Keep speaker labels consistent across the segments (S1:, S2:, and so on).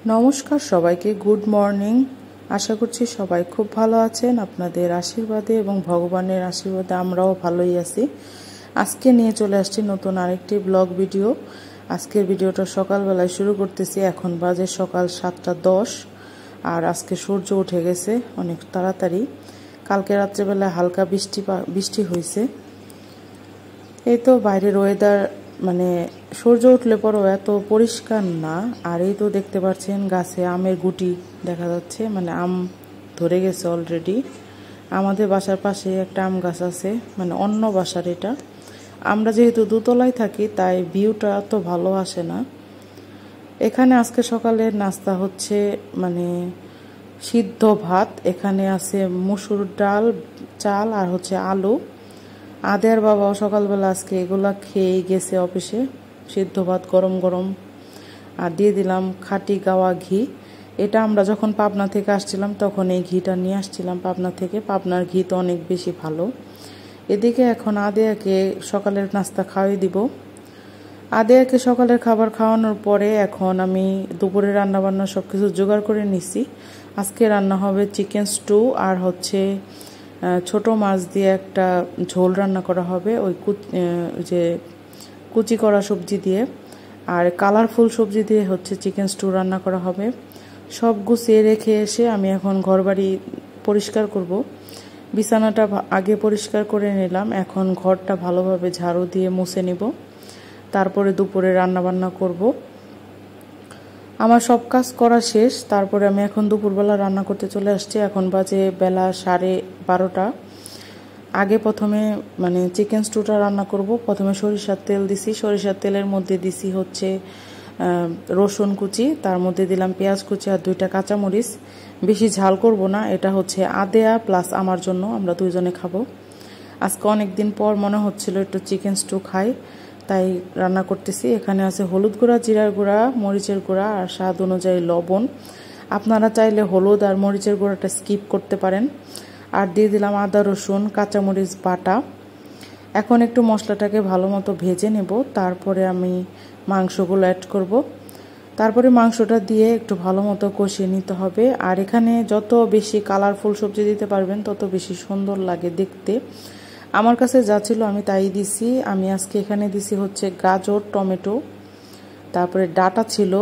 S1: নমস্কার সবাইকে, good morning. আশা করছি সবাই খুব ভালো আছেন। আপনাদের আশীর্বাদে এবং ভগবানের আশীর্বাদে আমরাও ভালোই আছি। আজকে নিয়ে চলে আসছি নতুন আরেকটি ব্লগ ভিডিও। আজকের ভিডিওটা সকালবেলায় শুরু করতেছি। এখন বাজে সকাল 7:10 আর আজকে সূর্য উঠে গেছে অনেক তাড়াতাড়ি। কালকে রাত্রেবেলায় হালকা বৃষ্টি হয়েছে। এই তো বাইরের ওয়েদার, মানে সূর্য উঠলে পরও এত পরিষ্কার না। আর এই তো দেখতে পাচ্ছেন গাছে আমের গুটি দেখা যাচ্ছে, মানে আম ধরে গেছে অলরেডি। আমাদের বাসার পাশে একটা আম গাছ আছে, মানে অন্য বাসার এটা। আমরা যেহেতু দোতলায় থাকি তাই ভিউটা এত ভালো আসে না। এখানে আজকে সকালের নাস্তা হচ্ছে মানে সিদ্ধ ভাত, এখানে আছে মসুর ডাল, চাল আর হচ্ছে আলু। আদের বাবাও সকালবেলা আজকে এগুলা খেয়ে গেছে অফিসে। সিদ্ধ ভাত গরম গরম, আর দিয়ে দিলাম খাঁটি গাওয়া ঘি। এটা আমরা যখন পাবনা থেকে আসছিলাম তখন এই ঘিটা নিয়ে আসছিলাম পাবনা থেকে। পাবনার ঘি তো অনেক বেশি ভালো। এদিকে এখন আদেয়াকে সকালের নাস্তা খাওয়াই দিব। আদেয়াকে সকালের খাবার খাওয়ানোর পরে এখন আমি দুপুরে রান্নাবান্না সব কিছু জোগাড় করে নিছি। আজকে রান্না হবে চিকেন স্টু আর হচ্ছে ছোট মাছ দিয়ে একটা ঝোল রান্না করা হবে, ওই যে কুচি করা সবজি দিয়ে। আর কালারফুল সবজি দিয়ে হচ্ছে চিকেন স্টু রান্না করা হবে। সব গুছিয়ে রেখে এসে আমি এখন ঘরবাড়ি পরিষ্কার করব। বিছানাটা আগে পরিষ্কার করে নিলাম, এখন ঘরটা ভালোভাবে ঝাড়ু দিয়ে মুছে নিব। তারপরে দুপুরে রান্নাবান্না করব। আমার সব কাজ করা শেষ। তারপরে আমি এখন দুপুরবেলা রান্না করতে চলে আসছি। এখন বাজে বেলা 12:30। আগে প্রথমে মানে চিকেন স্টুটা রান্না করব। প্রথমে সরিষার তেল দিছি, সরিষার তেলের মধ্যে দিছি হচ্ছে রসুন কুচি, তার মধ্যে দিলাম পেঁয়াজ কুচি আর 2টা কাঁচামরিচ। বেশি ঝাল করব না, এটা হচ্ছে আদেয়া প্লাস আমার জন্য, আমরা দুইজনে খাবো। আজকে অনেক দিন পর মনে হচ্ছিল একটু চিকেন স্টু খাই, তাই রান্না করতেছি। এখানে আছে হলুদ গুঁড়া, জিরার গুঁড়া, মরিচের গুঁড়া আর স্বাদ অনুযায়ী লবণ। আপনারা চাইলে হলুদ আর মরিচের গুঁড়াটা স্কিপ করতে পারেন। আর দিয়ে দিলাম আদা রসুন কাঁচামরিচ বাটা। এখন একটু মশলাটাকে ভালো মতো ভেজে নেব, তারপরে আমি মাংসগুলো অ্যাড করব। তারপরে মাংসটা দিয়ে একটু ভালো মতো কষিয়ে নিতে হবে। আর এখানে যত বেশি কালারফুল সবজি দিতে পারবেন তত বেশি সুন্দর লাগে দেখতে। আমার কাছে যা ছিল আমি তাই দিছি। আমি আজকে এখানে দিছি হচ্ছে গাজর, টমেটো, তারপরে ডাটা ছিল,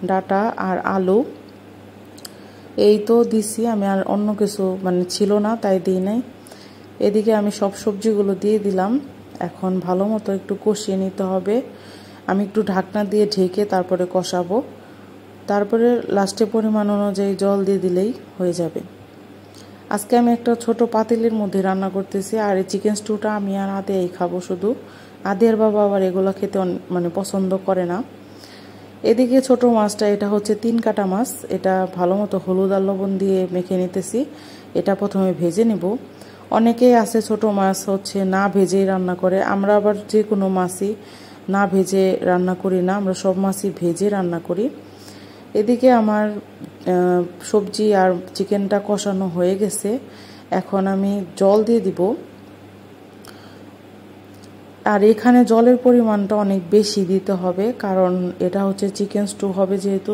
S1: ডাটা আর আলু। এই তো দিছি আমি, আর অন্য কিছু মানে ছিল না তাই দিই নাই। এদিকে আমি সব সবজিগুলো দিয়ে দিলাম। এখন ভালো মতো একটু কষিয়ে নিতে হবে। আমি একটু ঢাকনা দিয়ে ঢেকে তারপরে কষাবো। তারপরে লাস্টে পরিমাণ অনুযায়ী জল দিয়ে দিলেই হয়ে যাবে। আজকে আমি একটা ছোট পাতিলের মধ্যে রান্না করতেছি। আর এই চিকেন স্টুটা আমি আর আদেয়াই খাবো শুধু। আদেয়ার বাবা আবার এগুলো খেতে মানে পছন্দ করে না। এদিকে ছোট মাছটা, এটা হচ্ছে 3 কাটা মাছ, এটা ভালো মতো হলুদ আর লবণ দিয়ে মেখে নিতেছি। এটা প্রথমে ভেজে নেব। অনেকেই আছে ছোট মাছ হচ্ছে না ভেজেই রান্না করে, আমরা আবার যে কোনো মাছই না ভেজে রান্না করি না, আমরা সব মাছই ভেজে রান্না করি। এদিকে আমার সবজি আর চিকেনটা কষানো হয়ে গেছে। এখন আমি জল দিয়ে দিব। আর এখানে জলের পরিমাণটা অনেক বেশি দিতে হবে, কারণ এটা হচ্ছে চিকেন স্টু হবে যেহেতু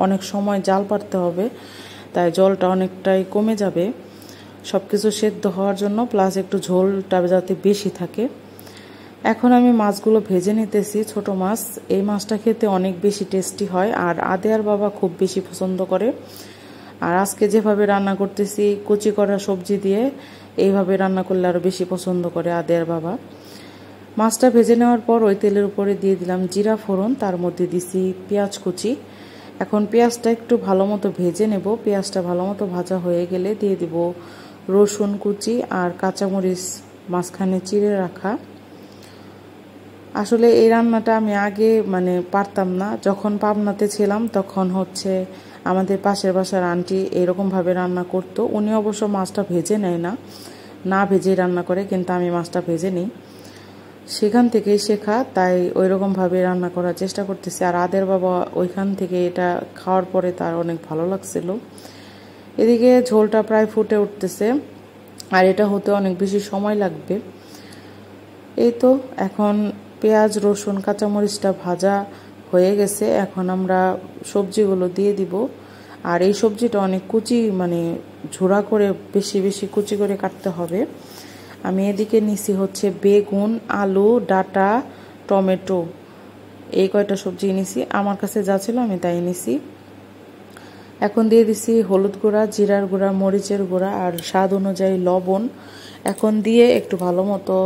S1: অনেক সময় জাল পারতে হবে, তাই জলটা অনেকটাই কমে যাবে সব কিছু সেদ্ধ হওয়ার জন্য, প্লাস একটু ঝোলটা যাতে বেশি থাকে। এখন আমি মাছগুলো ভেজে নিতেছি। ছোট মাছ, এই মাছটা খেতে অনেক বেশি টেস্টি হয় আর আদেয়ার বাবা খুব বেশি পছন্দ করে। আর আজকে যেভাবে রান্না করতেছি কুচি করা সবজি দিয়ে, এইভাবে রান্না করলে আরও বেশি পছন্দ করে আদেয়ার বাবা। মাছটা ভেজে নেওয়ার পর ওই তেলের উপরে দিয়ে দিলাম জিরা ফোড়ন, তার মধ্যে দিছি পেঁয়াজ কুচি। এখন পেঁয়াজটা একটু ভালো মতো ভেজে নেব। পেঁয়াজটা ভালো মতো ভাজা হয়ে গেলে দিয়ে দিব রসুন কুচি আর কাঁচামরিচ মাঝখানে চিড়ে রাখা। আসলে এই রান্নাটা আমি আগে মানে পারতাম না, যখন পাবনাতে ছিলাম তখন হচ্ছে আমাদের পাশের বাসার আন্টি এরকমভাবে রান্না করতো। উনি অবশ্য মাছটা ভেজে নেয় না, না ভেজেই রান্না করে, কিন্তু আমি মাছটা ভেজে নিই। সেখান থেকেই শেখা, তাই ওই রকমভাবে রান্না করার চেষ্টা করতেছি। আর আদের বাবা ওইখান থেকে এটা খাওয়ার পরে তার অনেক ভালো লাগছিল। এদিকে ঝোলটা প্রায় ফুটে উঠতেছে, আর এটা হতে অনেক বেশি সময় লাগবে। এই তো এখন পেঁয়াজ রসুন কাঁচামরিচটা ভাজা হয়ে গেছে। এখন আমরা সবজিগুলো দিয়ে দিব। আর এই সবজিটা অনেক কুচি মানে ঝোড়া করে বেশি বেশি কুচি করে কাটতে হবে। আমি এদিকে নিছি হচ্ছে বেগুন, আলু, ডাঁটা, টমেটো, এই কয়টা সবজি নিছি। আমার কাছে যা ছিল আমি তাই নিছি। এখন দিয়ে দিছি হলুদ গুঁড়া, জিরার গুঁড়া, মরিচের গুঁড়া আর স্বাদ অনুযায়ী লবণ। এখন দিয়ে একটু ভালো মতো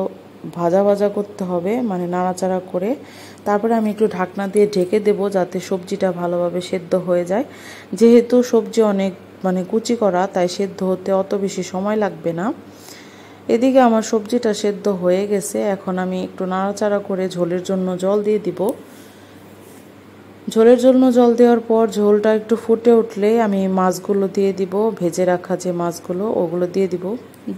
S1: ভাজা ভাজা করতে হবে, মানে নাড়াচাড়া করে। তারপরে আমি একটু ঢাকনা দিয়ে ঢেকে দেব যাতে সবজিটা ভালোভাবে সেদ্ধ হয়ে যায়। যেহেতু সবজি অনেক মানে কুচি করা, তাই সেদ্ধ হতে অত বেশি সময় লাগবে না। এদিকে আমার সবজিটা সেদ্ধ হয়ে গেছে। এখন আমি একটু নাড়াচাড়া করে ঝোলের জন্য জল দিয়ে দিব। ঝোলের জন্য জল দেওয়ার পর ঝোলটা একটু ফুটে উঠলে আমি মাছগুলো দিয়ে দিব, ভেজে রাখা যে মাছগুলো ওগুলো দিয়ে দিব।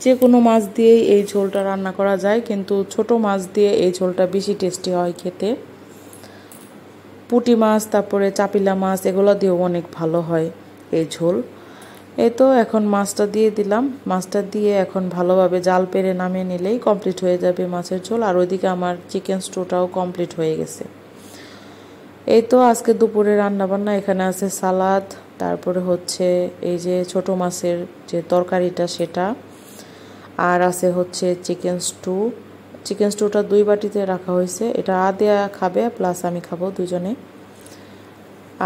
S1: যে কোনো মাছ দিয়েই এই ঝোলটা রান্না করা যায়, কিন্তু ছোট মাছ দিয়ে এই ঝোলটা বেশি টেস্টি হয় খেতে। পুঁটি মাছ, তারপরে চাপিলা মাছ, এগুলো দিয়েও অনেক ভালো হয় এই ঝোল। এই তো এখন মাছটা দিয়ে দিলাম। মাছটা দিয়ে এখন ভালোভাবে জাল পেরে নামিয়ে নিলেই কমপ্লিট হয়ে যাবে মাছের ঝোল। আর ওইদিকে আমার চিকেন স্টুটাও কমপ্লিট হয়ে গেছে। এই তো আজকে দুপুরে রান্নাবান্না। এখানে আছে সালাদ, তারপরে হচ্ছে এই যে ছোট মাছের যে তরকারিটা সেটা, আর আছে হচ্ছে চিকেন স্টু। চিকেন স্টুটা 2 বাটিতে রাখা হয়েছে। এটা আদিয়া খাবে প্লাস আমি খাবো দুজনে।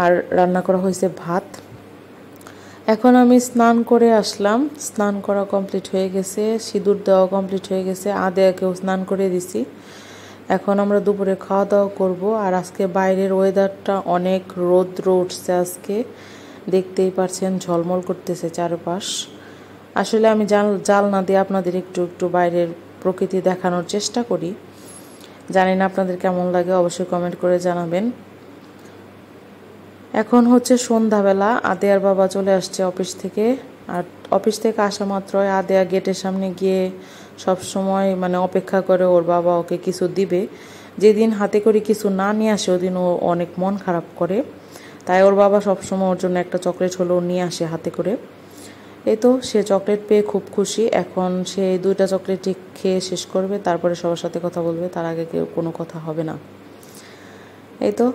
S1: আর রান্না করা হয়েছে ভাত। এখন আমি স্নান করে আসলাম। স্নান করা কমপ্লিট হয়ে গেছে, সিঁদুর দেওয়া কমপ্লিট হয়ে গেছে, আদিয়াকেও স্নান করে দিছি। এখন আমরা দুপুরে খাওয়া দাওয়া করব। আর আজকে বাইরের ওয়েদারটা অনেক রৌদ্র উঠছে আজকে, দেখতেই পারছেন ঝলমল করতেছে চারপাশ। আসলে আমি জানলা দিয়ে আপনাদের একটু একটু বাইরের প্রকৃতি দেখানোর চেষ্টা করি। জানি না আপনাদের কেমন লাগে, অবশ্যই কমেন্ট করে জানাবেন। এখন হচ্ছে সন্ধ্যাবেলা। আদিয়ার বাবা চলে আসছে অফিস থেকে। আর অফিস থেকে আসা মাত্রই আদিয়া গেটের সামনে গিয়ে সব সময় মানে অপেক্ষা করে ওর বাবা ওকে কিছু দিবে। যেদিন হাতে করে কিছু না নিয়ে আসে ওদিন ও অনেক মন খারাপ করে। তাই ওর বাবা সবসময় ওর জন্য একটা চকলেট হলেও নিয়ে আসে হাতে করে। এই তো সে চকলেট পেয়ে খুব খুশি। এখন সে 2টা চকলেটই খেয়ে শেষ করবে, তারপরে সবার সাথে কথা বলবে, তার আগে কেউ কোনো কথা হবে না। এই তো।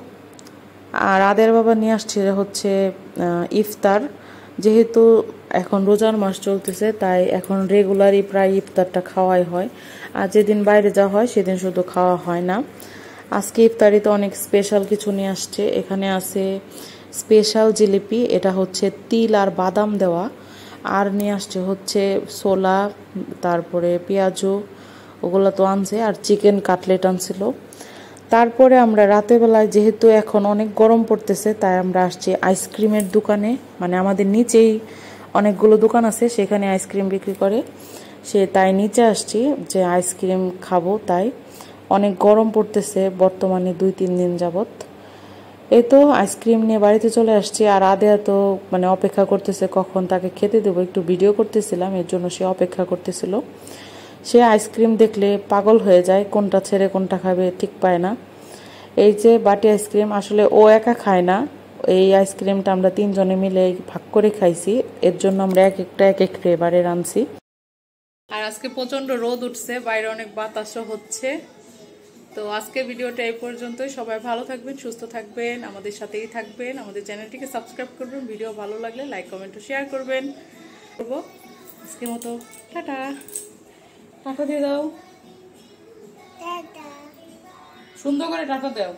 S1: আর আদিয়ার বাবা নিয়ে আসছে হচ্ছে ইফতার। যেহেতু এখন রোজার মাস চলতেছে, তাই এখন রেগুলারই প্রায় ইফতারটা খাওয়াই হয়। আর যেদিন বাইরে যাওয়া হয় সেদিন শুধু খাওয়া হয় না। আজকে ইফতারিতে অনেক স্পেশাল কিছু নিয়ে আসছে। এখানে আছে স্পেশাল জিলিপি, এটা হচ্ছে তিল আর বাদাম দেওয়া। আর নিয়ে আসছে হচ্ছে ছোলা, তারপরে পেঁয়াজু, ওগুলো তো আনছে। আর চিকেন কাটলেট আনছিল। তারপরে আমরা রাতের বেলায়, যেহেতু এখন অনেক গরম পড়তেছে, তাই আমরা আসছি আইসক্রিমের দোকানে। মানে আমাদের নিচেই অনেকগুলো দোকান আছে, সেখানে আইসক্রিম বিক্রি করে। তাই নিচে আসছি যে আইসক্রিম খাবো। তাই অনেক গরম পড়তেছে বর্তমানে 2-3 দিন যাবত। এই তো আইসক্রিম নিয়ে বাড়িতে চলে আসছি। আর আদিয়া তো মানে অপেক্ষা করতেছে কখন তাকে খেতে দেবো। একটু ভিডিও করতেছিলাম, এর জন্য সে অপেক্ষা করতেছিল। সে আইসক্রিম দেখলে পাগল হয়ে যায়, কোনটা ছেড়ে কোনটা খাবে ঠিক পায় না। এই যে বাটি আইসক্রিম, আসলে ও একা খায় না। এই আইসক্রিমটা আমরা 3 জনে মিলে ভাগ করে খাইছি। এর জন্য আমরা এক এক ফ্লেভারের আনছি। আর আজকে প্রচন্ড রোদ উঠছে, বাইরে অনেক বাতাসও হচ্ছে। তো আজকের ভিডিওটা এই পর্যন্তই। সবাই ভালো থাকবেন, সুস্থ থাকবেন, আমাদের সাথেই থাকবেন, আমাদের চ্যানেলটিকে সাবস্ক্রাইব করবেন, ভিডিও ভালো লাগলে লাইক কমেন্ট ও শেয়ার করবেন। আজকের মতো টাটা। টাটা দিয়ে দাও, সুন্দর করে টাটা দাও।